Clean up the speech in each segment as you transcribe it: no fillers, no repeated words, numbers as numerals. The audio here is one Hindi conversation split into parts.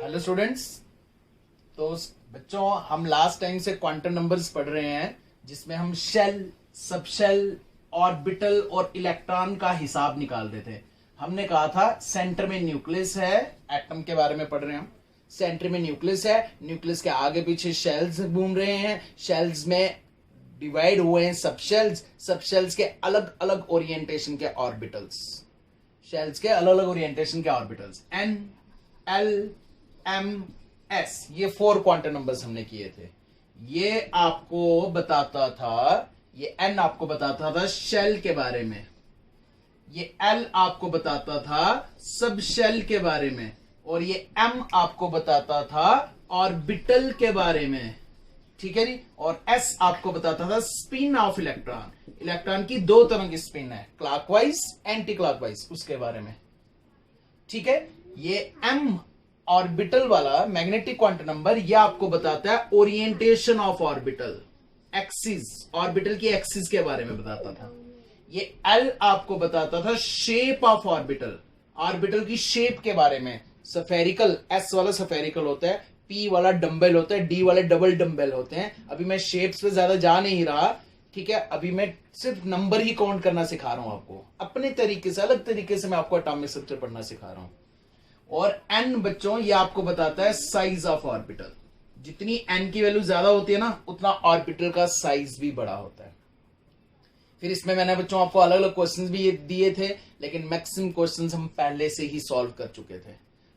Hello students. तो बच्चों, हम लास्ट टाइम से क्वांटम नंबर्स पढ़ रहे हैं जिसमें हम शेल, सबशेल, ऑर्बिटल और इलेक्ट्रॉन का हिसाब निकाल रहे थे। हमने कहा था सेंटर में न्यूक्लियस है, एटम के बारे में पढ़ रहे हैं हम। सेंटर में न्यूक्लियस है, न्यूक्लियस के आगे पीछे शेल्स घूम रहे हैं, शेल्स में डिवाइड हुए हैं सबशेल्स, सबशेल्स के अलग अलग ओरिएंटेशन के ऑर्बिटल्स, शेल्स के अलग अलग ओरिएंटेशन के orbitals N, L, M, S, ये 4 क्वांटम नंबर्स हमने किए थे। ये आपको बताता था, ये एन आपको बताता था शेल के बारे में, ये एल आपको बताता था सब शेल के बारे में, और ये एम आपको बताता था ऑर्बिटल के बारे में। ठीक है जी। और एस आपको बताता था स्पिन ऑफ इलेक्ट्रॉन, इलेक्ट्रॉन की 2 तरह की स्पिन है, क्लॉकवाइज, एंटी क्लॉकवाइज, उसके बारे में। ठीक है। ये एम ऑर्बिटल वाला मैग्नेटिक क्वांटम नंबर, ये आपको बताता है orientation of orbital, axis, orbital की एक्सिस के बारे में बताता था। ये एल आपको बताता था शेप ऑफ ऑर्बिटल, ऑर्बिटल की शेप के बारे में। सफेरिकल, एस वाला सफेरिकल होता है, पी वाला डंबल होता है, डी वाले डबल डंबल होते हैं। अभी मैं शेप्स पे ज्यादा जा नहीं रहा, ठीक है। अभी मैं सिर्फ नंबर ही काउंट करना सिखा रहा हूं आपको, अपने तरीके से, अलग तरीके से मैं आपको एटॉमिक स्ट्रक्चर पढ़ना सिखा रहा हूं। और एन बच्चों, ये आपको बताता है साइज ऑफ ऑर्बिटल। जितनी एन की वैल्यू ज्यादा होती है ना, उतना ऑर्बिटल का साइज भी बड़ा होता है। फिर इसमें मैंने बच्चों आपको अलग अलग क्वेश्चंस भी दिए थे, लेकिन मैक्सिमम क्वेश्चंस हम पहले से ही सॉल्व कर चुके थे,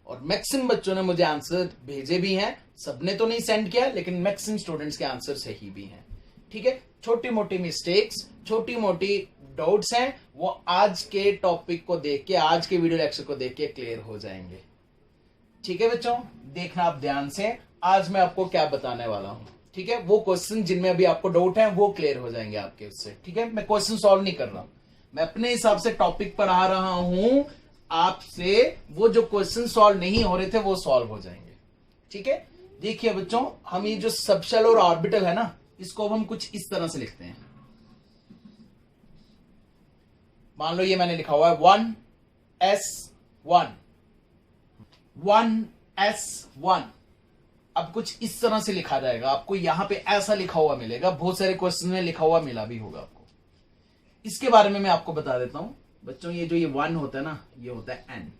और मैक्सिमम बच्चों ने मुझे आंसर भेजे भी हैं। सबने तो नहीं सेंड किया, लेकिन मैक्सिमम स्टूडेंट्स के आंसर सही भी हैं। ठीक है। छोटी मोटी मिस्टेक्स, छोटी मोटी डाउट्स हैं, वो आज के टॉपिक को देख के, आज के वीडियो लेक्चर को देख के क्लियर हो जाएंगे। ठीक है बच्चों, देखना आप ध्यान से, आज मैं आपको क्या बताने वाला हूं। ठीक है। वो क्वेश्चन जिनमें अभी आपको डाउट है वो क्लियर हो जाएंगे आपके उससे। ठीक है। मैं क्वेश्चन सॉल्व नहीं कर रहा हूं, मैं अपने हिसाब से टॉपिक पर आ रहा हूं, आपसे वो जो क्वेश्चन सॉल्व नहीं हो रहे थे वो सॉल्व हो जाएंगे। ठीक है। देखिए बच्चों, हम ये जो सबशेल और ऑर्बिटल है ना, इसको हम कुछ इस तरह से लिखते हैं। मान लो ये मैंने लिखा हुआ है 1s1, 1s1। अब कुछ इस तरह से लिखा जाएगा, आपको यहां पे ऐसा लिखा हुआ मिलेगा, बहुत सारे क्वेश्चन में लिखा हुआ मिला भी होगा आपको। इसके बारे में मैं आपको बता देता हूं बच्चों। ये जो ये 1 होता है ना, ये होता है एन।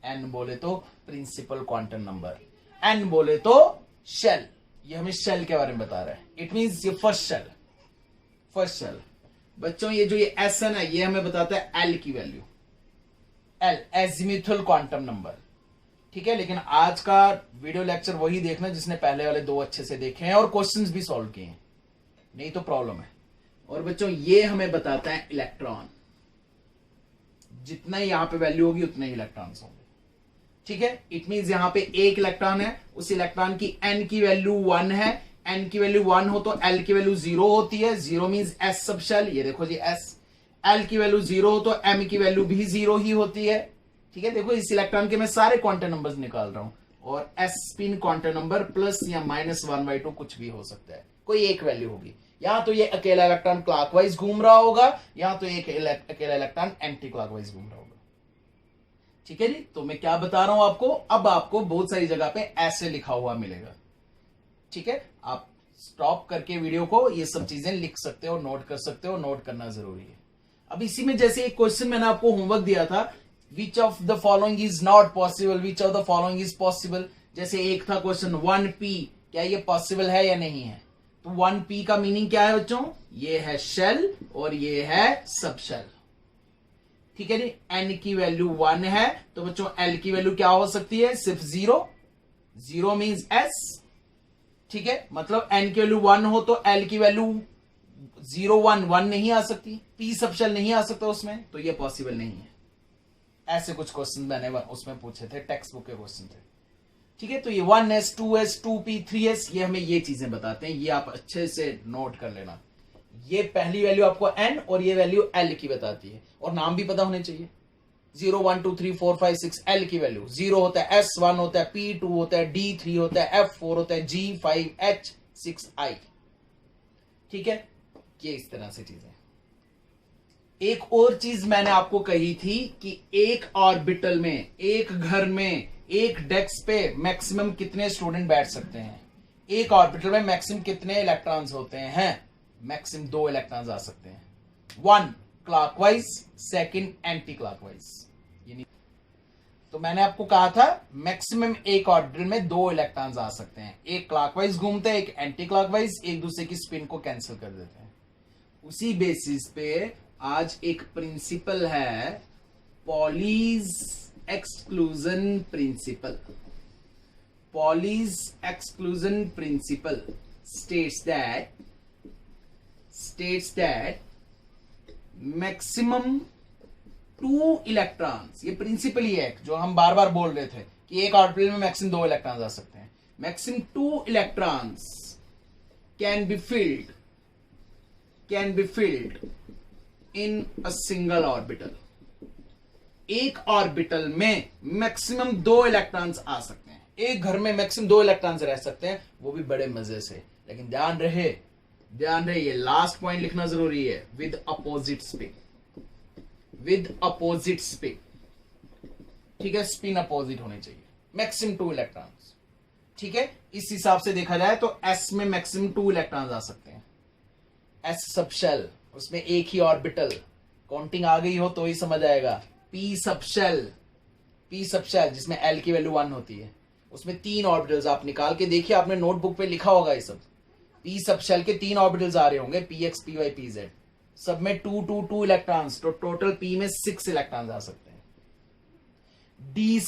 एन बोले तो प्रिंसिपल क्वांटम नंबर, एन बोले तो शेल, ये हमें शेल के बारे में बता रहा है। इट मींस ये फर्स्ट शेल, फर्स्ट शेल। बच्चों ये जो ये एस है ना, ये हमें बताता है एल की value, L azimuthal quantum number. ठीक है। लेकिन आज का वीडियो लेक्चर वही देखना जिसने पहले वाले 2 अच्छे से देखे हैं और क्वेश्चंस भी सॉल्व किए हैं, नहीं तो प्रॉब्लम है। और बच्चों ये हमें बताता है इलेक्ट्रॉन, जितना यहां पे वैल्यू होगी उतने ही इलेक्ट्रॉन्स होंगे। ठीक है। इट मींस यहां पे एक इलेक्ट्रॉन है, उस इलेक्ट्रॉन की एन की वैल्यू 1 है, एन की वैल्यू 1 हो तो एल की वैल्यू 0 होती है, 0 मींस एस सबशेल, ये देखो जी एस। एल की वैल्यू 0 हो तो एम की वैल्यू भी 0 ही होती है। ठीक है। देखो इस इलेक्ट्रॉन के मैं सारे क्वांटम नंबर्स निकाल रहा हूं, और S spin quantum number plus या -1/2 कुछ भी हो सकता है, कोई एक वैल्यू होगी। यहां तो ये अकेला इलेक्ट्रॉन क्लॉकवाइज घूम रहा होगा, यहां तो एक अकेला इलेक्ट्रॉन एंटी क्लॉकवाइज घूम रहा होगा। ठीक है जी। तो मैं क्या बता रहा हूं आपको, अब आपको बहुत सारी जगह पे ऐसे लिखा हुआ मिलेगा। ठीक है। आप स्टॉप करके वीडियो को ये सब चीजें लिख सकते हो, नोट कर सकते हो, नोट करना जरूरी है। अब इसी में जैसे एक क्वेश्चन मैंने आपको होमवर्क दिया था, which of the following is not possible, which of the following is possible. जैसे एक था क्वेश्चन 1p, क्या ये पॉसिबल है या नहीं है। तो 1p का मीनिंग क्या है बच्चों, ये है शेल और ये है सबशेल। ठीक है जी। n की वैल्यू 1 है, तो बच्चों l की वैल्यू क्या हो सकती है, सिर्फ 0, 0 मींस s। ठीक है। मतलब n की वैल्यू 1 हो तो l की वैल्यू 0 1 1 नहीं आ सकती, p सबशेल नहीं आ सकता उसमें, तो ये पॉसिबल नहीं है। ऐसे कुछ क्वेश्चन मैंने उसमें पूछे थे, टेक्स्ट बुक के क्वेश्चन थे। ठीक है। तो ये 1s 2s 2p 3s, ये हमें ये चीजें बताते हैं, ये आप अच्छे से नोट कर लेना। ये पहली वैल्यू आपको n और ये वैल्यू l की बताती है, और नाम भी पता होने चाहिए। 0 1 2 3 4 5 6 l की वैल्यू 0 होता है, s 1 होता है, p 2 होता है, d 3 होता है, f 4 होता है, g 5 h 6 i। ठीक है। ये इस तरह से चीजें। एक और चीज मैंने आपको कही थी कि एक ऑर्बिटल में, एक घर में, एक डेस्क पे मैक्सिमम कितने स्टूडेंट बैठ सकते हैं। एक ऑर्बिटल में मैक्सिमम कितने इलेक्ट्रॉन्स होते हैं? मैक्सिमम 2 इलेक्ट्रॉन्स आ सकते हैं, 1 क्लॉकवाइज, सेकंड एंटी क्लॉकवाइज। तो मैंने आपको कहा था मैक्सिमम एक ऑर्बिटल में 2 इलेक्ट्रॉन्स आ सकते हैं, एक क्लॉकवाइज घूमते हैं, एक एंटी क्लॉकवाइज, एक दूसरे की स्पिन को कैंसिल कर देते हैं। उसी बेसिस पे आज एक प्रिंसिपल है, Pauli's exclusion principal. Pauli's exclusion principal states that maximum 2 electrons, ये प्रिंसिपल ही है जो हम बार बार बोल रहे थे कि एक ऑर्बिटल में मैक्सिमम 2 इलेक्ट्रॉन्स आ सकते हैं। Maximum 2 electrons can be filled in a single orbital. एक ऑर्बिटल में मैक्सिमम 2 इलेक्ट्रॉन्स आ सकते हैं, एक घर में मैक्सिमम 2 इलेक्ट्रॉन्स रह सकते हैं, वो भी बड़े मजे से। लेकिन ध्यान रहे ये लास्ट पॉइंट लिखना जरूरी है, विद अपोजिट स्पिन। ठीक है, स्पिन अपोजिट होनी चाहिए, मैक्सिमम 2 इलेक्ट्रॉन्स। ठीक है, इस हिसाब से देखा जाए तो एस में मैक्सिमम 2 इलेक्ट्रॉन्स आ सकते हैं। एस सबशेल, उसमें एक ही ऑर्बिटल, काउंटिंग आ गई हो तो ही समझ आएगा। पी सबशेल जिसमें एल की वैल्यू 1 होती है, उसमें 3 ऑर्बिटल्स आप निकाल के देखिए, आपने नोटबुक पे लिखा होगा ये सब। पी सबशेल के 3 ऑर्बिटल्स आ रहे होंगे, P X, P Y, P Z, सब में 2 इलेक्ट्रॉन्स, तो टोटल पी में 6 इलेक्ट्रॉन्स आ सकते हैं। डी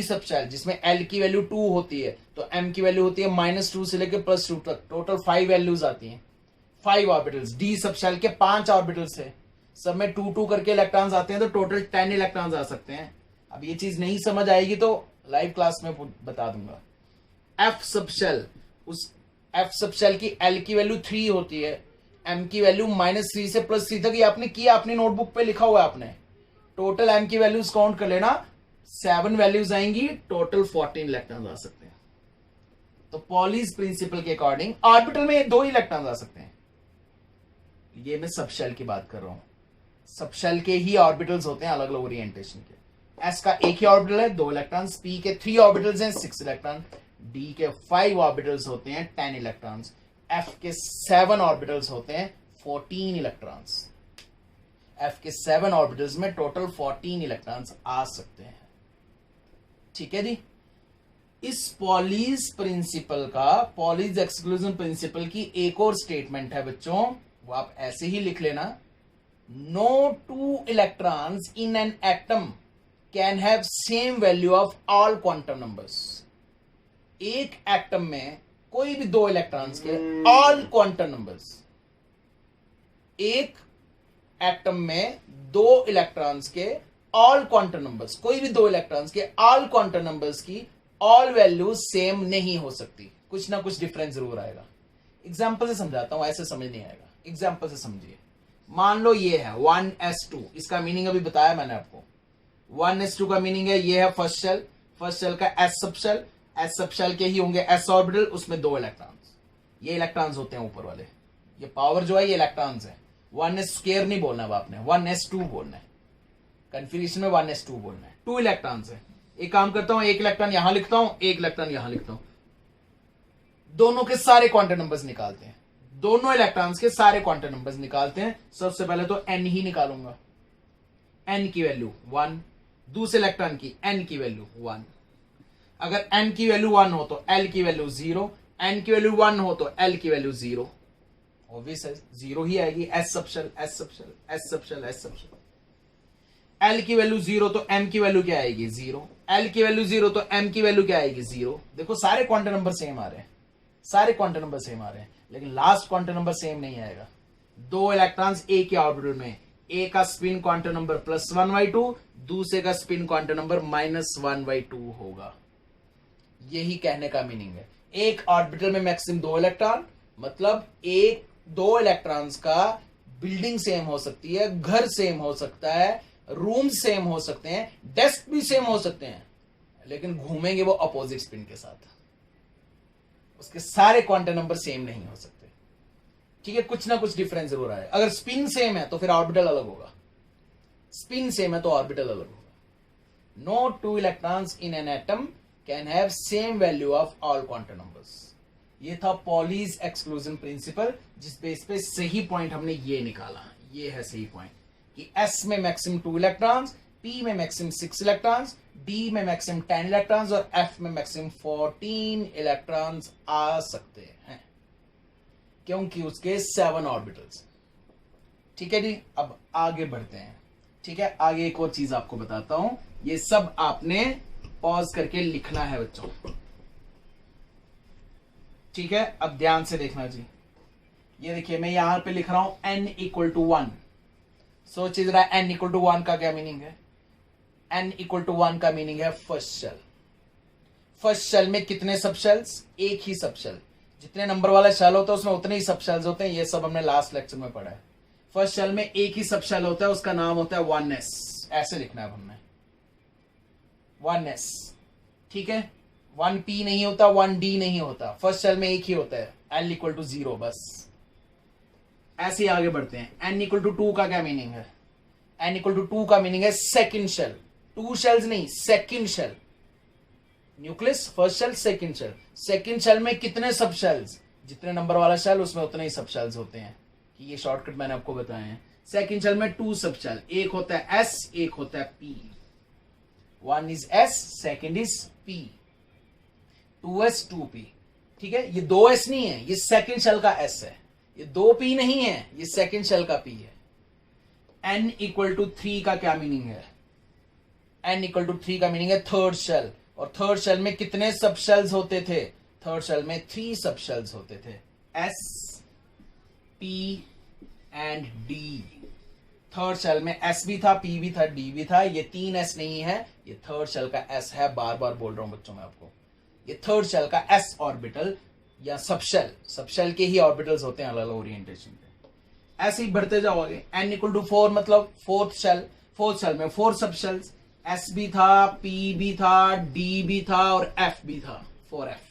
सबशेल जिसमें एल की वैल्यू 2 होती है, तो एम की वैल्यू होती है -2 से लेकर +2 तक, टोटल 5 वैल्यूज आती हैं, 5 ऑर्बिटल्स। डी सबशेल के 5 ऑर्बिटल्स है, सब में 2 करके इलेक्ट्रॉन्स आते हैं, तो टोटल 10 इलेक्ट्रॉन्स आ सकते हैं। अब ये चीज नहीं समझ आएगी तो लाइव क्लास में बता दूंगा। एफ सबशेल की एल की वैल्यू 3 होती है, एम की वैल्यू -3 से +3 तक, ये आपने किया, अपनी नोटबुक पे लिखा हुआ है आपने। टोटल एम की वैल्यूज काउंट कर लेना, 7 वैल्यूज आएंगी, टोटल 14 इलेक्ट्रॉन्स आ सकते हैं। तो पॉलीज प्रिंसिपल के अकॉर्डिंग ऑर्बिटल में 2 इलेक्ट्रॉन्स आ सकते हैं। ये मैं सबशेल की बात कर रहा हूं, सबशेल के ही ऑर्बिटल्स होते हैं अलग अलग ओरिएंटेशन के। एस का एक ही ऑर्बिटल है, 2 इलेक्ट्रॉन्स, पी के 3 ऑर्बिटल्स हैं, 6 इलेक्ट्रॉन, डी के 5 ऑर्बिटल्स होते हैं, 10 इलेक्ट्रॉन्स, एफ के 7 ऑर्बिटल्स होते हैं, 14 इलेक्ट्रॉन्स। एफ के 7 ऑर्बिटल्स में टोटल 14 इलेक्ट्रॉन्स आ सकते हैं। ठीक है जी। इस पॉलीज प्रिंसिपल का, पॉलीज एक्सक्लूजन प्रिंसिपल की एक और स्टेटमेंट है बच्चों, वो आप ऐसे ही लिख लेना, no 2 electrons in an atom can have same value of all quantum numbers. एक एटम में कोई भी 2 इलेक्ट्रॉन्स के ऑल क्वांटम नंबर्स, एक एटम में 2 इलेक्ट्रॉन्स के ऑल क्वांटम नंबर्स, कोई भी 2 इलेक्ट्रॉन्स के ऑल क्वांटम नंबर्स की ऑल वैल्यू सेम नहीं हो सकती, कुछ ना कुछ डिफरेंस जरूर आएगा। एग्जांपल से समझाता हूं, ऐसे समझ नहीं आएगा, एग्जांपल से समझिए। मान लो ये है 1s2, इसका मीनिंग अभी बताया मैंने आपको। 1s2 का मीनिंग है ये है फर्स्ट शेल का एस सबशेल के ही होंगे s ऑर्बिटल, उसमें 2 इलेक्ट्रॉन्स, ये इलेक्ट्रॉन्स होते हैं ऊपर वाले, ये पावर जो है ये इलेक्ट्रॉन्स है। 1s² नहीं बोलना है आपने, 1s2 बोलना है, कंफ्यूजन में 1s2 बोलना है। 2 इलेक्ट्रॉन्स है, एक काम करता हूं, 1 इलेक्ट्रॉन यहां लिखता हूं, 1 इलेक्ट्रॉन यहां लिखता हूं, दोनों के सारे क्वांटम नंबर्स निकालते हैं, दोनों इलेक्ट्रॉन्स के सारे क्वांटम नंबर्स निकालते हैं। सबसे पहले तो n ही निकालूंगा, n की वैल्यू 1, दूसरे इलेक्ट्रॉन की n की वैल्यू 1। अगर n की वैल्यू 1 हो तो l की वैल्यू 0, n की वैल्यू 1 हो तो l की वैल्यू 0, ऑब्वियस है 0 ही आएगी। s सबशेल l की वैल्यू 0 तो m की वैल्यू क्या आएगी 0, l की वैल्यू 0 तो m की वैल्यू क्या आएगी 0। देखो सारे क्वांटम नंबर सेम आ रहे हैं, सारे क्वांटम नंबर सेम आ रहे हैं, लेकिन लास्ट क्वांटम नंबर सेम नहीं आएगा। 2 इलेक्ट्रॉन्स एक ही ऑर्बिटल में, एक का स्पिन क्वांटम नंबर +1/2, दूसरे का स्पिन क्वांटम नंबर -1/2 होगा। यही कहने का मीनिंग है। एक ऑर्बिटल में मैक्सिमम 2 इलेक्ट्रॉन, मतलब 2 इलेक्ट्रॉन्स का बिल्डिंग सेम हो सकती है, घर सेम हो सकता है, रूम सेम हो सकते हैं, डेस्क भी सेम हो सकते हैं, लेकिन घूमेंगे वो अपोजिट स्पिन के साथ, उसके सारे क्वांटम नंबर सेम नहीं हो सकते। ठीक है, कुछ ना कुछ डिफरेंस जरूर आए। अगर स्पिन सेम है तो फिर ऑर्बिटल अलग होगा, स्पिन सेम है तो ऑर्बिटल अलग होगा। No two electrons in an atom can have same value of all quantum numbers. ये था पॉलीज एक्सक्लूजन प्रिंसिपल, जिस बेस पे सही पॉइंट हमने ये निकाला। ये है सही पॉइंट कि एस में मैक्सिमम 2 इलेक्ट्रॉन्स, पी में मैक्सिमम 6 इलेक्ट्रॉन्स, डी में मैक्सिमम 10 इलेक्ट्रॉन्स और एफ में मैक्सिमम 14 इलेक्ट्रॉन्स आ सकते हैं, क्योंकि उसके 7 ऑर्बिटल्स। ठीक है जी, अब आगे बढ़ते हैं। ठीक है, आगे एक और चीज आपको बताता हूं, ये सब आपने पॉज करके लिखना है बच्चों। ठीक है, अब ध्यान से देखना जी। ये देखिए मैं यहां पे लिख रहा हूं n इक्वल टू 1। सोच रहा है n इक्वल टू 1 का क्या मीनिंग है? n इक्वल टू 1 का मीनिंग है फर्स्ट शेल। फर्स्ट शेल में कितने सब शेल्स? एक ही सब शेल। जितने नंबर वाला शेल होता है उसमें उतने ही सब शेल्स होते हैं। ये सब हमने लास्ट लेक्चर में पढ़ा है। फर्स्ट शेल में एक ही सब शेल होता है, उसका नाम होता है 1s। ऐसे लिखना है हमने 1s। ठीक है, 1p नहीं होता, 1d नहीं होता, फर्स्ट शेल में एक ही होता है, n इक्वल टू 0 बस। ऐसे ही आगे बढ़ते हैं। n इक्वल टू 2 का क्या मीनिंग है? n इक्वल टू 2 का मीनिंग है सेकंड शेल। 2 शेल्स नहीं, second shell. Nucleus, first shell, second shell. Second shell में कितने सब शेल्स? जितने नंबर वाला शेल उसमें उतने ही सब शेल्स होते हैं। ये शॉर्टकट मैंने आपको बताए हैं। सेकंड शेल में 2 सब शेल, एक होता है s, एक होता है p। 1 is s, second is p। 2s 2p। ठीक है, ये 2s नहीं है, ये सेकंड शेल का s है। ये 2p नहीं है, ये सेकंड शेल का p है। n इक्वल टू 3 का क्या मीनिंग है? n इक्वल टू 3 का मीनिंग है थर्ड शेल। और थर्ड शेल में कितने सब शेल्स होते थे? थर्ड शेल में 3 सब शेल्स होते थे, s, p and d। Third shell में s भी था, p भी था, d भी था। ये 3s नहीं है, ये थर्ड शेल का s है। बार बार बोल रहा हूं बच्चों मैं आपको, ये थर्ड शेल का s ऑर्बिटल या सबशेल। सबशेल के ही ऑर्बिटल्स होते हैं अलग अलग ओरिएंटेशन पे। ऐसे ही बढ़ते जाओगे। n इक्वल टू 4 मतलब फोर्थ शेल। फोर्थ शेल में 4 सबशेल्स, s भी था, p भी था, d भी था और f भी था, 4f।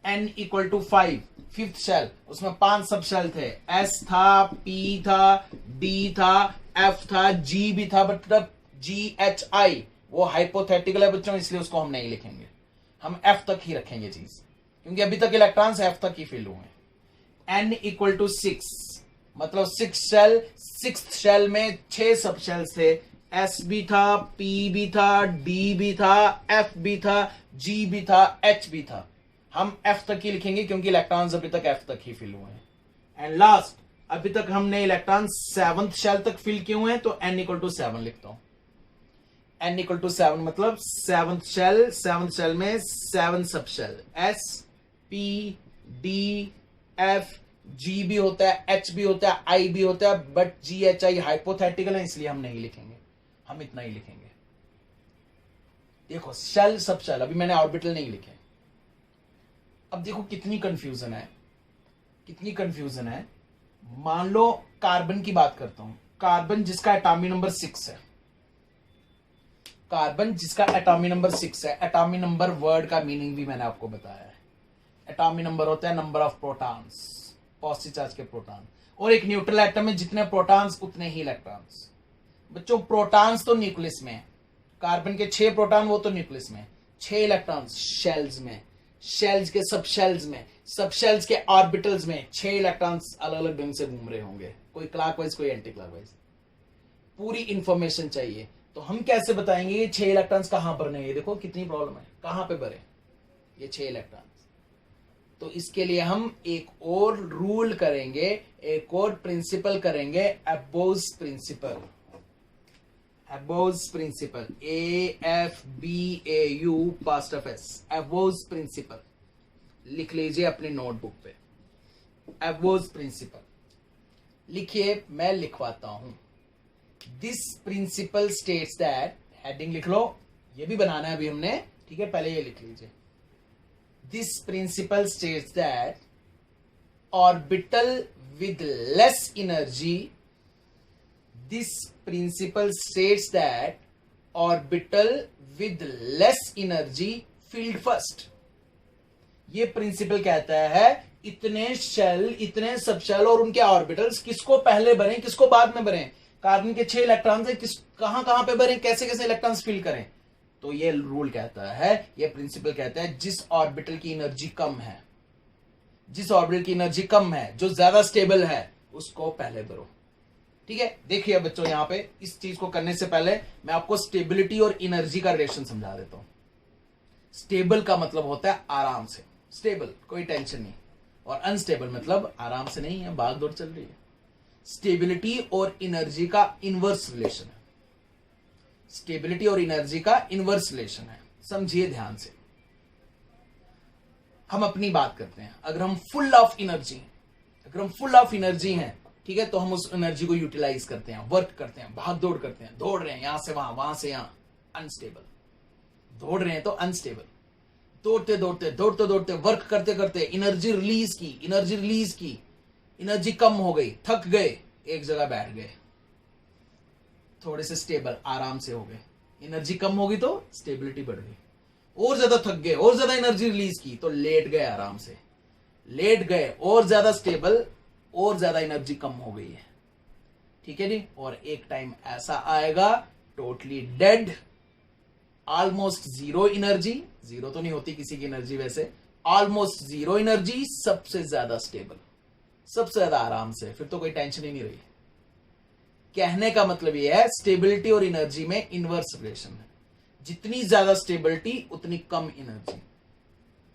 n equal to 5 fifth shell, उसमें 5 सब शेल थे, s था, p था, d था, f था, g भी था, बट GHI वो हाइपोथेटिकल है बच्चों, इसलिए उसको हम नहीं लिखेंगे। हम f तक ही रखेंगे चीज, क्योंकि अभी तक इलेक्ट्रॉन्स f तक ही फिल हुए हैं। n इक्वल टू 6 मतलब 6 शेल। 6th शेल में 6 सब शेल्स थे, s भी था, p भी था, d भी था, f भी था, g भी था, h भी था। हम f तक ही लिखेंगे क्योंकि इलेक्ट्रॉन्स अभी तक f तक ही फिल हुए हैं। एंड लास्ट, अभी तक हमने इलेक्ट्रॉन 7th शेल तक फिल किए हुए हैं, तो n इक्वल टू 7 लिखता हूं। n इक्वल टू 7 मतलब 7th शेल। 7th शेल में 7 सब shell, s, p, d, f, g भी होता है, h भी होता है, i भी होता है, बट GHI हाइपोथेटिकल है इसलिए हम नहीं लिखेंगे, हम इतना ही लिखेंगे। देखो शेल सब शेल, अभी मैंने ऑर्बिटल नहीं लिखे। अब देखो कितनी कंफ्यूजन है, कितनी कंफ्यूजन है। मान लो कार्बन की बात करता हूं, कार्बन जिसका एटॉमिक नंबर 6 है, कार्बन जिसका एटॉमिक नंबर 6 है। एटॉमिक नंबर वर्ड का मीनिंग भी मैंने आपको बताया है। एटॉमिक नंबर होता है number of protons, positive charge के प्रोटॉन। और एक न्यूट्रल एटम में जितने प्रोटॉन्स उतने ही इलेक्ट्रॉन्स। बच्चों प्रोटॉन्स तो न्यूक्लियस में, कार्बन के 6 प्रोटॉन वो तो न्यूक्लियस में, 6 इलेक्ट्रॉन्स शेल्स में, शेल्स के सब शेल्स में, सब शेल्स के ऑर्बिटल्स में 6 इलेक्ट्रॉन्स अलग अलग ढंग से घूम रहे होंगे, कोई क्लॉकवाइज कोई एंटी क्लॉकवाइज। पूरी इंफॉर्मेशन चाहिए, तो हम कैसे बताएंगे ये 6 इलेक्ट्रॉन्स कहां पर नहीं है? देखो कितनी प्रॉब्लम है, कहां पे भरे ये 6 इलेक्ट्रॉन्स। तो इसके लिए हम एक और रूल करेंगे, एक और प्रिंसिपल करेंगे, Aufbau's principle. Aufbau's principle, AFBAU past of S, Aufbau's principle लिख लीजिए अपनी नोटबुक पे। अबोव्स प्रिंसिपल लिखिए, मैं लिखवाता हूं। This principle states that, heading लिख लो, ये भी बनाना है अभी हमने, ठीक है, पहले ये लिख लीजिए। This principle states that orbital with less energy, this principle states that orbital with less energy filled first। ये प्रिंसिपल कहता है इतने शेल, इतने सबशेल और उनके ऑर्बिटल्स किसको पहले भरें, किसको बाद में भरें। कार्बन के 6 इलेक्ट्रॉन है, किस कहां कहां पे भरें, कैसे कैसे इलेक्ट्रॉन्स फिल करें। तो ये रूल कहता है, ये प्रिंसिपल कहता है जिस ऑर्बिटल की एनर्जी कम है, जिस ऑर्बिटल की एनर्जी कम है, जो ज्यादा स्टेबल है, उसको पहले भरो। ठीक है, देखिए बच्चों यहां पे इस चीज को करने से पहले मैं आपको स्टेबिलिटी और एनर्जी का रिलेशन समझा देता हूं। स्टेबल का मतलब होता है आराम से, स्टेबल कोई टेंशन नहीं, और अनस्टेबल मतलब आराम से नहीं है, भाग दौड़ चल रही है। स्टेबिलिटी और एनर्जी का इनवर्स रिलेशन है, स्टेबिलिटी और एनर्जी का इनवर्स रिलेशन है, समझिए ध्यान से। हम अपनी बात करते हैं, अगर हम फुल ऑफ एनर्जी, अगर हम फुल ऑफ एनर्जी हैं, ठीक है, तो हम उस एनर्जी को यूटिलाइज करते हैं, वर्क करते हैं, भाग दौड़ करते हैं, दौड़ रहे हैं यहां से वहां, वहां से यहां, अनस्टेबल। दौड़ रहे हैं तो अनस्टेबल, दौड़ते दौड़ते दौड़ते दौड़ते वर्क करते करते एनर्जी रिलीज की, एनर्जी रिलीज की, एनर्जी कम हो गई, थक गए, एक जगह बैठ गए, थोड़े से स्टेबल, आराम से हो गए। एनर्जी कम होगी तो स्टेबिलिटी बढ़ गई, और ज्यादा थक गए, और ज्यादा एनर्जी रिलीज की तो लेट गए, आराम से लेट गए, और ज्यादा स्टेबल, और ज्यादा एनर्जी कम हो गई है। ठीक है जी, और एक टाइम ऐसा आएगा totally dead, almost zero energy, zero तो नहीं होती किसी की एनर्जी वैसे, ऑलमोस्ट जीरो एनर्जी, सबसे ज्यादा स्टेबल, सबसे ज्यादा आराम से, फिर तो कोई टेंशन ही नहीं रही। कहने का मतलब यह है स्टेबिलिटी और एनर्जी में इनवर्स रिलेशन है, जितनी ज्यादा स्टेबिलिटी उतनी कम एनर्जी,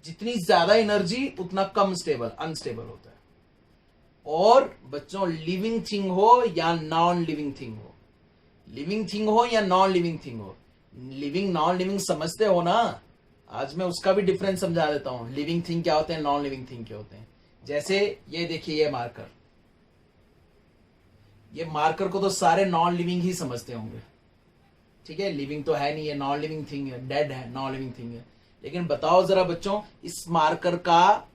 जितनी ज्यादा एनर्जी उतना कम स्टेबल, अनस्टेबल होता है। और बच्चों लिविंग थिंग हो या नॉन लिविंग थिंग हो, लिविंग थिंग हो या नॉन लिविंग थिंग हो, लिविंग नॉन लिविंग समझते हो ना, आज मैं उसका भी डिफरेंस समझा देता हूं, लिविंग थिंग क्या होते हैं, नॉन लिविंग थिंग क्या होते हैं। जैसे ये देखिए, ये मार्कर, ये मार्कर को तो सारे नॉन लिविंग ही समझते होंगे, ठीक है, लिविंग तो है नहीं, ये नॉन लिविंग थिंग है, डेड है, नॉन लिविंग थिंग है। लेकिन बताओ जरा बच्चों, इस मार्कर का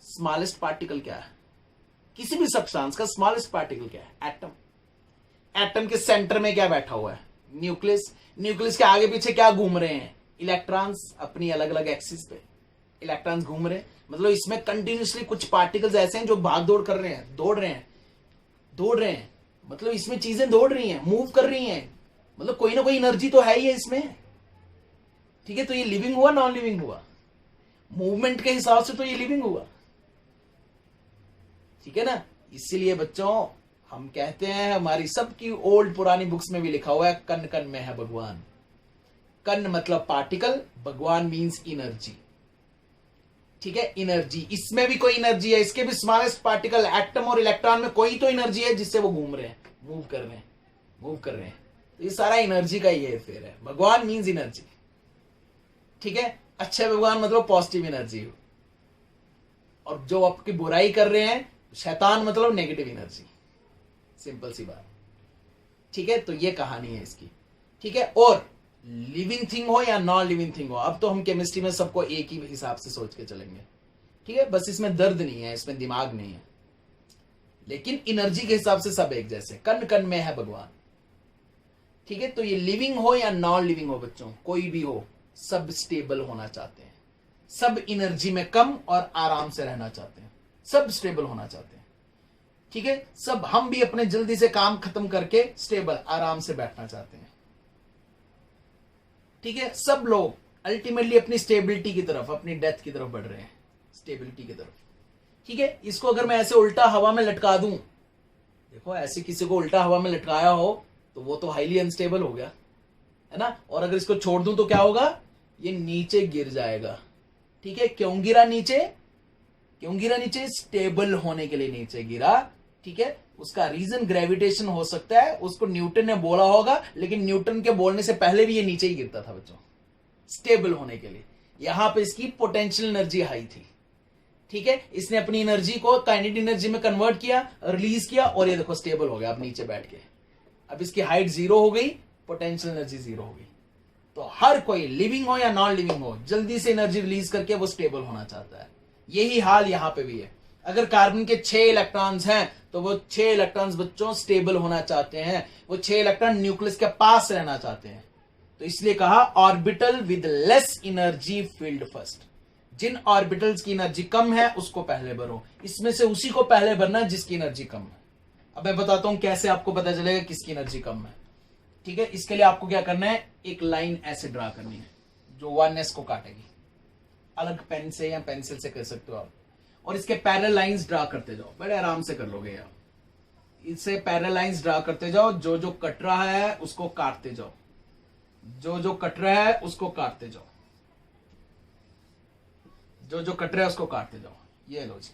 स्मॉलेस्ट पार्टिकल क्या है, किसी भी सब्सटेंस का स्मॉलेस्ट पार्टिकल क्या है, एटम। एटम के सेंटर में क्या बैठा हुआ है, न्यूक्लियस। न्यूक्लियस के आगे पीछे क्या घूम रहे हैं, इलेक्ट्रॉन्स, अपनी अलग अलग एक्सिस पे इलेक्ट्रॉन्स घूम रहे हैं। मतलब इसमें कंटिन्यूसली कुछ पार्टिकल्स ऐसे हैं जो भाग दौड़ कर रहे हैं, दौड़ रहे हैं, दौड़ रहे हैं, मतलब इसमें चीजें दौड़ रही हैं, मूव कर रही हैं, मतलब कोई ना कोई एनर्जी तो है ही है इसमें। ठीक है, तो ये लिविंग हुआ, नॉन लिविंग हुआ, मूवमेंट के हिसाब से तो ये लिविंग हुआ। ठीक है ना, इसीलिए बच्चों हम कहते हैं, हमारी सबकी ओल्ड पुरानी बुक्स में भी लिखा हुआ है, कण कण में है भगवान। कण मतलब पार्टिकल, भगवान मींस एनर्जी। ठीक है, एनर्जी, इसमें भी कोई एनर्जी है, इसके भी स्मॉलेस्ट पार्टिकल एटम और इलेक्ट्रॉन में कोई तो एनर्जी है जिससे वो घूम रहे हैं, मूव कर रहे हैं, मूव कर रहे हैं। तो ये सारा एनर्जी का ही फेर है, भगवान मींस एनर्जी। ठीक है, अच्छे भगवान मतलब पॉजिटिव एनर्जी, और जो आपकी बुराई कर रहे हैं शैतान मतलब नेगेटिव एनर्जी, सिंपल सी बात। ठीक है, तो ये कहानी है इसकी। ठीक है, और लिविंग थिंग हो या नॉन लिविंग थिंग हो, अब तो हम केमिस्ट्री में सबको एक ही हिसाब से सोच के चलेंगे। ठीक है, बस इसमें दर्द नहीं है, इसमें दिमाग नहीं है, लेकिन एनर्जी के हिसाब से सब एक जैसे, कण कण में है भगवान। ठीक है, तो ये लिविंग हो या नॉन लिविंग हो बच्चों, कोई भी हो, सब स्टेबल होना चाहते हैं, सब एनर्जी में कम और आराम से रहना चाहते हैं, सब स्टेबल होना चाहते हैं। ठीक है, सब हम भी अपने जल्दी से काम खत्म करके स्टेबल आराम से बैठना चाहते हैं। ठीक है, सब लोग अल्टीमेटली अपनी स्टेबिलिटी की तरफ, अपनी डेथ की तरफ बढ़ रहे हैं, स्टेबिलिटी की तरफ। ठीक है, इसको अगर मैं ऐसे उल्टा हवा में लटका दूं, देखो ऐसे किसी को उल्टा हवा में लटकाया हो तो वो तो हाईली अनस्टेबल हो गया, है ना, और अगर इसको छोड़ दूं तो क्या होगा, ये नीचे गिर जाएगा। ठीक है, क्यों गिरा नीचे, क्यों गिरा नीचे, स्टेबल होने के लिए नीचे गिरा। ठीक है, उसका रीजन ग्रेविटेशन हो सकता है, उसको न्यूटन ने बोला होगा, लेकिन न्यूटन के बोलने से पहले भी ये नीचे ही गिरता था बच्चों, स्टेबल होने के लिए। यहां पे इसकी पोटेंशियल एनर्जी हाई थी। ठीक है, इसने अपनी एनर्जी को काइनेटिक एनर्जी में कन्वर्ट किया, रिलीज किया, और ये देखो स्टेबल हो गया अब नीचे बैठ के। अब इसकी हाइट जीरो हो गई, पोटेंशियल एनर्जी जीरो हो गई। तो हर कोई लिविंग हो या नॉन लिविंग हो, जल्दी से एनर्जी रिलीज करके वो स्टेबल होना चाहता है। यही हाल यहां पे भी है। अगर कार्बन के 6 इलेक्ट्रॉन्स हैं तो वो 6 इलेक्ट्रॉन्स बच्चों स्टेबल होना चाहते हैं, वो 6 इलेक्ट्रॉन न्यूक्लियस के पास रहना चाहते हैं। तो इसलिए कहा orbital with less energy filled first, जिन ऑर्बिटल्स की एनर्जी कम है उसको पहले भरो, इसमें से उसी को पहले भरना है जिसकी एनर्जी कम है। अब मैं बताता हूं कैसे आपको पता चलेगा किसकी एनर्जी कम है। ठीक है, इसके लिए आपको क्या करना है, एक लाइन ऐसे ड्रा करनी है जो 1s को काटेगी। अलग पेन से या पेंसिल से कर सकते हो आप, और इसके पैरेलल लाइंस ड्रा करते जाओ, बड़े आराम से कर लोगे यार। इसे पैरेलल लाइंस ड्रा करते जाओ, जो जो कट रहा है उसको काटते जाओ, जो जो कट रहा है उसको काटते जाओ, जो जो कट रहा है उसको काटते जाओ। ये लो जी।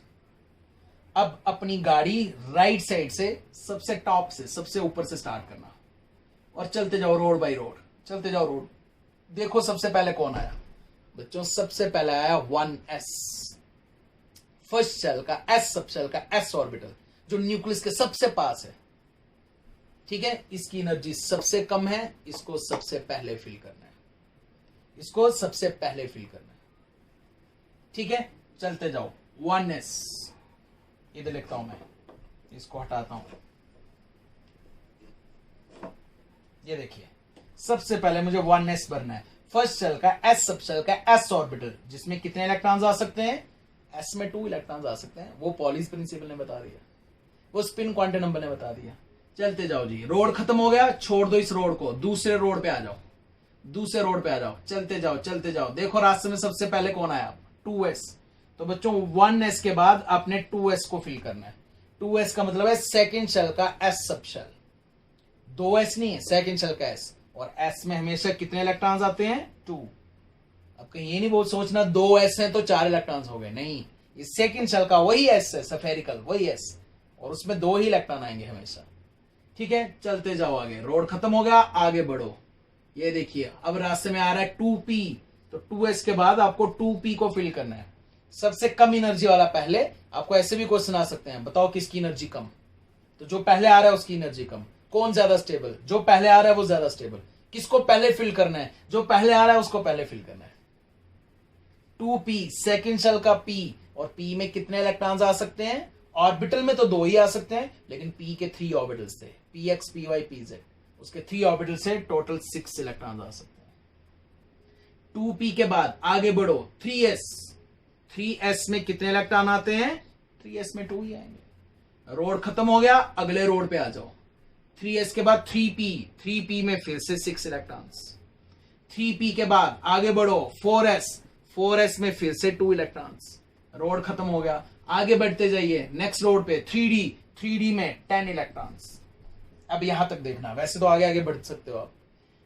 अब अपनी गाड़ी राइट साइड से सबसे टॉप से, सबसे ऊपर से स्टार्ट करना और चलते जाओ रोड बाय रोड, चलते जाओ रोड। देखो सबसे पहले कौन आया बच्चों, सबसे पहले आया 1s, फर्स्ट शेल का s, सब शेल का s ऑर्बिटल जो न्यूक्लियस के सबसे पास है। ठीक है, इसकी एनर्जी सबसे कम है, इसको सबसे पहले फिल करना है, इसको सबसे पहले फिल करना है। ठीक है, चलते जाओ 1s, इधर लिखता हूं मैं, इसको हटाता हूं। ये देखिए सबसे पहले मुझे 1s भरना है, फर्स्ट शेल का s, सब शेल का s ऑर्बिटल जिसमें कितने इलेक्ट्रॉन्स आ सकते हैं, s में 2 इलेक्ट्रॉन्स आ सकते हैं। वो पॉलिस प्रिंसिपल ने बता दिया, वो स्पिन क्वांटम नंबर ने बता दिया। चलते जाओ जी, रोड खत्म हो गया, छोड़ दो इस रोड को, दूसरे रोड पे आ जाओ, दूसरे रोड पे आ जाओ, चलते जाओ चलते जाओ। देखो रास्ते में सबसे पहले कौन आया, 2s। तो बच्चों 1s के बाद आपने 2s को फिल करना है। 2s का मतलब है सेकेंड शेल का s सब शेल, 2s नहीं है, सेकेंड शेल का s, और s में हमेशा कितने इलेक्ट्रॉन्स आते हैं, 2। अब कहीं ये नहीं बहुत सोचना 2s है तो 4 इलेक्ट्रॉन्स हो गए, नहीं, ये सेकेंड शेल का वही s है, सफेरिकल वही s, और उसमें 2 ही इलेक्ट्रॉन आएंगे हमेशा। ठीक है, चलते जाओ आगे, रोड खत्म हो गया, आगे बढ़ो। ये देखिए अब रास्ते में आ रहा है 2p, तो 2s के बाद आपको 2p को फिल करना है, सबसे कम एनर्जी वाला पहले। आपको ऐसे भी क्वेश्चन आ सकते हैं, बताओ किसकी एनर्जी कम, तो जो पहले आ रहा है उसकी एनर्जी कम। कौन ज्यादा स्टेबल, जो पहले आ रहा है वो ज्यादा स्टेबल। किसको पहले फिल करना है, जो पहले आ रहा है उसको पहले फिल करना है। 2p सेकेंड शेल का p, और p में कितने इलेक्ट्रॉन्स आ सकते हैं, ऑर्बिटल में तो 2 ही आ सकते हैं, लेकिन p के 3 ऑर्बिटल्स थे, px py pz, उसके 3 ऑर्बिटल से टोटल 6 इलेक्ट्रॉन्स आ सकते हैं। 2p के बाद आगे बढ़ो 3s, 3s में कितने इलेक्ट्रॉन आते हैं, 3s में 2 ही आएंगे। रोड खत्म हो गया, अगले रोड पे आ जाओ, 3s के बाद 3p, 3p में फिर से 6 इलेक्ट्रॉन्स। 3p के बाद आगे बढ़ो 4s, 4s में फिर से 2 इलेक्ट्रॉन्स। रोड खत्म हो गया, आगे बढ़ते जाइए नेक्स्ट रोड पे 3d, 3d में 10 इलेक्ट्रॉन्स। अब यहां तक देखना, वैसे तो आगे आगे बढ़ सकते हो आप।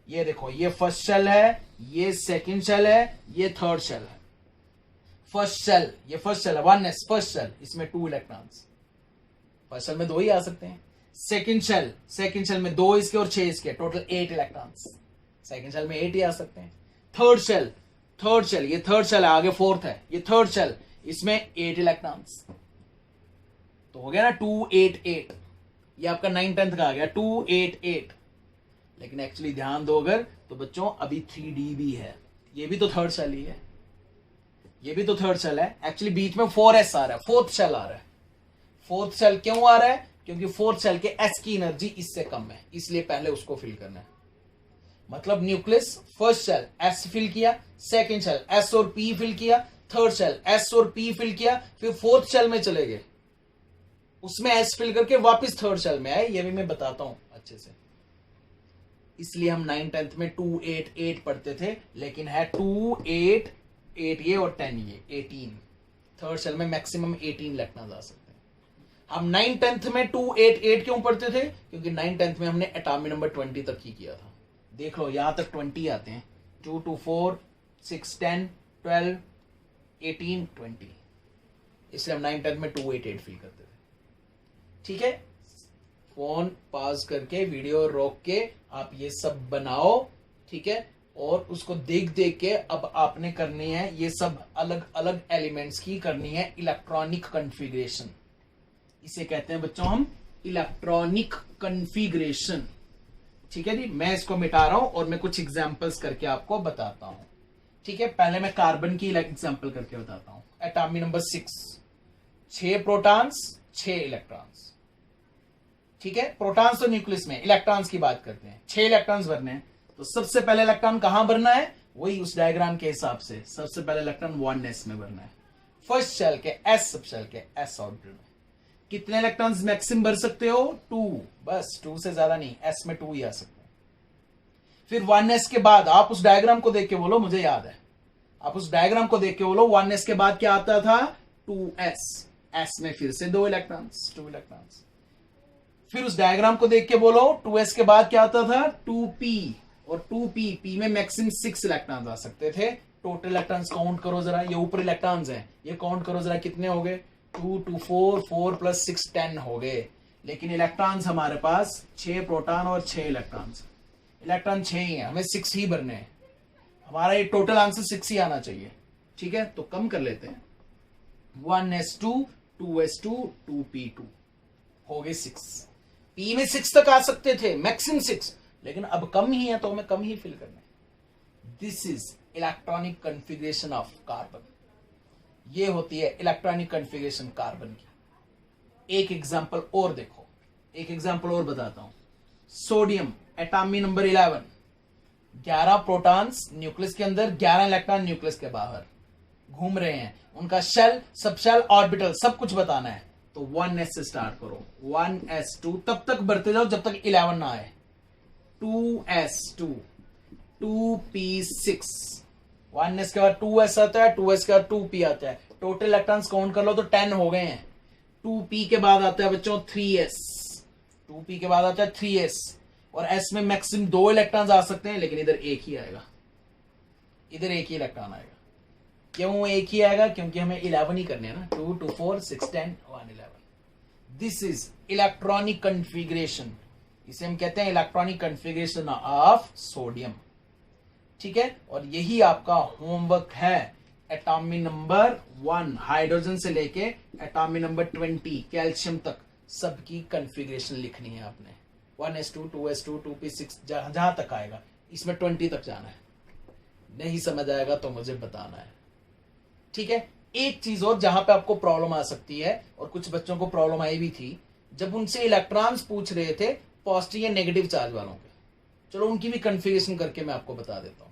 ये देखो, ये फर्स्ट शेल है, ये सेकंड शेल है, ये थर्ड शेल है। फर्स्ट शेल, ये फर्स्ट शेल है 1s, फर्स्ट शेल, इसमें 2 इलेक्ट्रॉन्स, फर्स्ट शेल में 2 ही आ सकते हैं। सेकंड शेल, सेकंड शेल में 2 इसके और 6 इसके, टोटल 8 इलेक्ट्रॉन्स, सेकंड शेल में 8 ही आ सकते हैं। थर्ड शेल, थर्ड शेल, ये थर्ड शेल है, आगे फोर्थ है, ये थर्ड शेल, इसमें 8 इलेक्ट्रॉन्स, तो हो गया ना 2 8 8। ये आपका 9 10th का आ गया 2 8 8। लेकिन एक्चुअली ध्यान दो अगर, तो बच्चों अभी 3d भी है, ये भी तो थर्ड शेल ही है, ये भी तो थर्ड शेल है। एक्चुअली बीच में 4s आ रहा है, फोर्थ शेल आ रहा है। फोर्थ शेल क्यों आ रहा है, क्योंकि फोर्थ शेल के s की एनर्जी इससे कम है, इसलिए पहले उसको फिल करना है। मतलब nucleus first shell s fill किया, सेकंड शेल s और p फिल किया, थर्ड शेल s और p फिल किया, फिर फोर्थ शेल में चले गए, उसमें s फिल करके वापस थर्ड शेल में आए। ये भी मैं बताता हूं अच्छे से, इसलिए हम 9 10th में 2 8 8 पढ़ते थे, लेकिन है 2 8 8 ये और 10 ये 18। थर्ड शेल में मैक्सिमम 18 इलेक्ट्रॉन्स आ सकते हैं। हम 9 10th में 2 8 8 क्यों पढ़ते थे, क्योंकि 9 10th में हमने एटॉमिक नंबर 20 तक ही किया था। देख लो यहां तक 20 आते हैं, 2 2 4 6 10 12 18 20, इसलिए हम 9 10th में 2 8 8 फिल करते थे। ठीक है, फोन पॉज करके वीडियो रोक के आप ये सब बनाओ, ठीक है, और उसको देख देख के अब आपने करनी है ये सब अलग अलग एलिमेंट्स की करनी है इलेक्ट्रॉनिक कॉन्फ़िगरेशन। इसे कहते हैं बच्चों हम इलेक्ट्रॉनिक कॉन्फ़िगरेशन। ठीक है जी, मैं इसको मिटा रहा हूं और मैं कुछ एग्जांपल्स करके आपको बताता हूं। ठीक है, पहले मैं कार्बन की एग्जांपल करके बताता हूं। Atomic number 6, 6 protons 6 electrons. ठीक है, प्रोटॉन्स तो न्यूक्लियस में, इलेक्ट्रॉन्स की बात करते हैं। 6 इलेक्ट्रॉन्स भरने हैं, तो सबसे पहले इलेक्ट्रॉन कहां भरना है, वही उस डायग्राम के हिसाब से सबसे पहले इलेक्ट्रॉन 1s में भरना है। फर्स्ट शेल के एस सब शेल के एस ऑर्बिटल में कितने इलेक्ट्रॉन्स मैक्सिमम भर सकते हो? 2, बस 2 से ज्यादा नहीं, एस में 2 ही आ सकते हैं। फिर 1s के बाद आप उस डायग्राम को देख के बोलो, मुझे याद है, आप उस डायग्राम को देख के बोलो 1s के बाद क्या आता था? 2s, s में फिर से 2 इलेक्ट्रॉन्स, 2 इलेक्ट्रॉन्स। फिर उस डायग्राम को देख के बोलो 2s के बाद क्या आता था? 2p, और 2p, p में मैक्सिमम 6 इलेक्ट्रॉन्स आ सकते थे। टोटल इलेक्ट्रॉन्स काउंट करो जरा, ये ऊपर इलेक्ट्रॉन्स हैं, ये काउंट करो जरा कितने हो गए? 2 2 4, 4 + 6 10 हो गए। लेकिन इलेक्ट्रॉन्स हमारे पास 6 प्रोटॉन और 6 इलेक्ट्रॉन्स, इलेक्ट्रॉन 6 ही है, हमें 6 ही भरने हैं। हमारा ये टोटल आंसर 6 ही आना चाहिए। ठीक है, तो कम कर लेते हैं। 1s2 2s2 2p2 हो गए 6। p में 6 तक आ सकते थे, मैक्सिमम 6, लेकिन अब कम ही है तो हमें कम ही फिल करना है। This is electronic configuration of carbon. ये होती है इलेक्ट्रॉनिक कॉन्फ़िगरेशन कार्बन की। एक एग्जांपल और देखो, एक एग्जांपल और बताता हूं। Sodium atomic number 11, 11 protons nucleus के अंदर, 11 इलेक्ट्रॉन न्यूक्लियस के बाहर घूम रहे हैं। उनका शेल, सब शेल, ऑर्बिटल सब कुछ बताना है। तो 1s से स्टार्ट करो, 1s2 तब तक बढ़ते जाओ जब तक 11 ना आए। 2s2 2p6, 1s के बाद 2s आता है, 2s के बाद 2p आता है। टोटल इलेक्ट्रॉन्स काउंट कर लो तो 10 हो गए हैं। 2p के बाद आता है बच्चों 3s, 2p के बाद आता है 3s, और s में मैक्सिमम 2 इलेक्ट्रॉन्स आ सकते हैं, लेकिन इधर एक ही आएगा, इधर एक ही इलेक्ट्रॉन आएगा। क्यों एक ही आएगा? क्योंकि हमें 11 ही करने हैं ना। 2 2 4 6 10 1 11। दिस इज इलेक्ट्रॉनिक कॉन्फ़िगरेशन, इसे हम कहते हैं इलेक्ट्रॉनिक कॉन्फ़िगरेशन ऑफ सोडियम। ठीक है, और यही आपका होमवर्क है। एटॉमिक नंबर 1 हाइड्रोजन से लेके एटॉमिक नंबर 20 कैल्शियम तक सबकी कॉन्फ़िगरेशन लिखनी है आपने। 1s2 2s2 2p6 जहां तक आएगा, इसमें 20 तक जाना है। नहीं समझ आएगा तो मुझे बताना है। ठीक है, एक चीज और जहां पे आपको प्रॉब्लम आ सकती है, और कुछ बच्चों को प्रॉब्लम आई भी थी, जब उनसे इलेक्ट्रॉन्स पूछ रहे थे पॉजिटिव या नेगेटिव चार्ज वालों के। चलो उनकी भी कॉन्फ़िगरेशन करके मैं आपको बता देता हूं।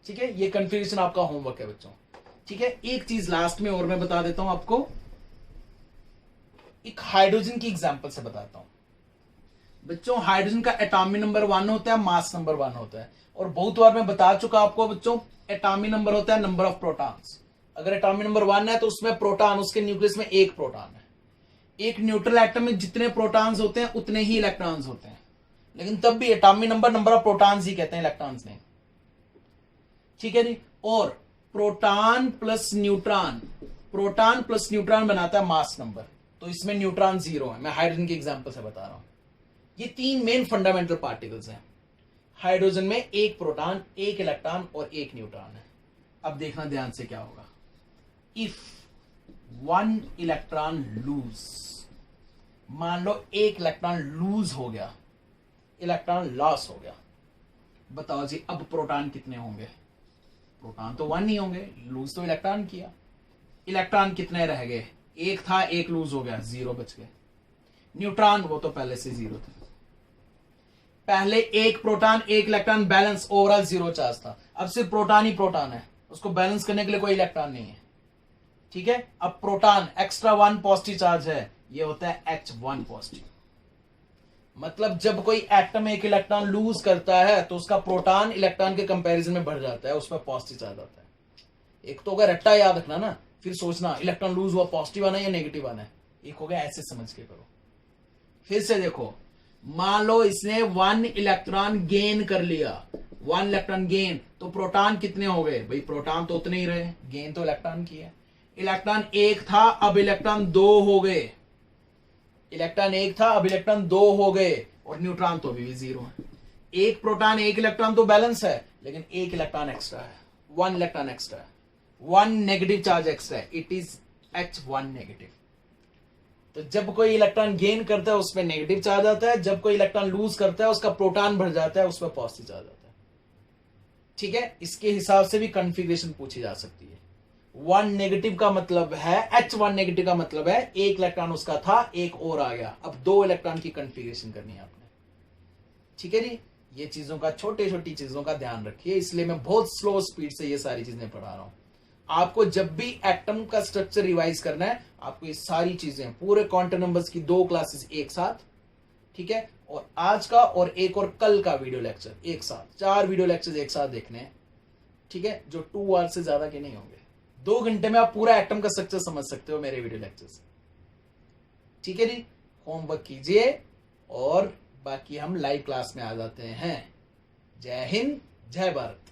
ठीक है, ये कॉन्फ़िगरेशन आपका होमवर्क है बच्चों। ठीक है, एक चीज लास्ट में और मैं बता देता हूं आपको, एक हाइड्रोजन की एग्जांपल से बताता हूं बच्चों। हाइड्रोजन का एटॉमिक नंबर 1 होता है, मास नंबर 1 होता है, और बहुत बार मैं बता चुका आपको बच्चों, एटॉमिक नंबर होता है नंबर ऑफ प्रोटॉन्स। अगर एटॉमिक नंबर 1 है तो उसमें प्रोटॉन, उसके न्यूक्लियस में एक प्रोटॉन है। एक न्यूट्रल एटम में जितने प्रोटॉन्स होते हैं उतने ही इलेक्ट्रॉन्स होते हैं, लेकिन तब भी atomic number number of protons ही कहते हैं, इलेक्ट्रॉन्स नहीं। ठीक है जी, और proton plus neutron, proton plus neutron बनाता है मास नंबर, तो इसमें न्यूट्रॉन 0 है। मैं हाइड्रोजन की एग्जांपल से बता रहा हूं। ये 3 मेन फंडामेंटल पार्टिकल्स हैं। हाइड्रोजन में एक प्रोटॉन, एक इलेक्ट्रॉन और एक न्यूट्रॉन है। अब देखना ध्यान से क्या होगा। इफ 1 इलेक्ट्रॉन लूज, मान लो एक इलेक्ट्रॉन लूज हो गया, इलेक्ट्रॉन लॉस हो गया, बताओ जी अब प्रोटॉन कितने होंगे? प्रोटॉन तो 1 ही होंगे, लूज तो इलेक्ट्रॉन किया। इलेक्ट्रॉन कितने रह गए? एक था, एक लूज हो गया, 0 बच गए। न्यूट्रॉन वो तो पहले से 0 थे। पहले एक प्रोटॉन एक इलेक्ट्रॉन बैलेंस, ओवरऑल 0 चार्ज था। अब सिर्फ प्रोटॉन ही प्रोटॉन है, उसको बैलेंस करने के लिए कोई इलेक्ट्रॉन नहीं है। ठीक है, अब प्रोटॉन एक्स्ट्रा 1 पॉजिटिव चार्ज है, ये होता है H1 पॉजिटिव। मतलब जब कोई एटम एक इलेक्ट्रॉन लूज करता है तो उसका प्रोटॉन इलेक्ट्रॉन के कंपैरिजन में बढ़ जाता है, उसमें पॉजिटिव चार्ज आता है। एक तो अगर रट्टा याद रखना ना, फिर सोचना इलेक्ट्रॉन लूज हुआ पॉजिटिव आना है या नेगेटिव आना है। एक हो गया, ऐसे समझ के करो। फिर से देखो, मान लो इसने 1 इलेक्ट्रॉन गेन कर लिया, 1 इलेक्ट्रॉन गेन, तो प्रोटॉन कितने हो गए? भाई प्रोटॉन तो उतने ही रहे, गेन तो इलेक्ट्रॉन की है। इलेक्ट्रॉन 1 था, अब इलेक्ट्रॉन 2 हो गए। इलेक्ट्रॉन 1 था, अब इलेक्ट्रॉन 2 हो गए, और न्यूट्रॉन तो अभी भी 0 है। एक प्रोटॉन एक इलेक्ट्रॉन तो बैलेंस है, लेकिन एक इलेक्ट्रॉन एक्स्ट्रा है, 1 इलेक्ट्रॉन एक्स्ट्रा है, 1 नेगेटिव चार्ज एक्स्ट्रा है। It is H1 negative. तो जब कोई इलेक्ट्रॉन गेन करता है उसमें नेगेटिव चार्ज आता है, जब कोई इलेक्ट्रॉन लूज करता है उसका प्रोटॉन बढ़ जाता है, उसमें पॉजिटिव चार्ज आता है। ठीक है, इसके हिसाब से भी कॉन्फ़िगरेशन पूछी जा सकती है। 1 नेगेटिव का मतलब है, H1 नेगेटिव का मतलब है एक इलेक्ट्रॉन उसका था, एक और आ गया, अब 2 इलेक्ट्रॉन की कॉन्फ़िगरेशन करनी है आपने। ठीक है जी, ये चीजों का, छोटी छोटी चीजों का ध्यान रखिए, इसलिए मैं बहुत स्लो स्पीड से ये सारी चीजें पढ़ा रहा हूं। आपको जब भी एटम का स्ट्रक्चर रिवाइज करना है, आपको ये सारी चीजें, पूरे क्वांटम नंबर्स की 2 क्लासेस एक साथ, ठीक है, और आज का और एक और कल का वीडियो लेक्चर एक साथ, 4 वीडियो लेक्चर एक साथ देखने हैं, ठीक है, जो 2 आवर से ज्यादा के नहीं होंगे। 2 घंटे में आप पूरा एटम का स्ट्रक्चर समझ सकते हो मेरे वीडियो लेक्चर से। ठीक है जी, होमवर्क कीजिए और बाकी हम लाइव क्लास में आ जाते हैं। जय हिंद, जय भारत।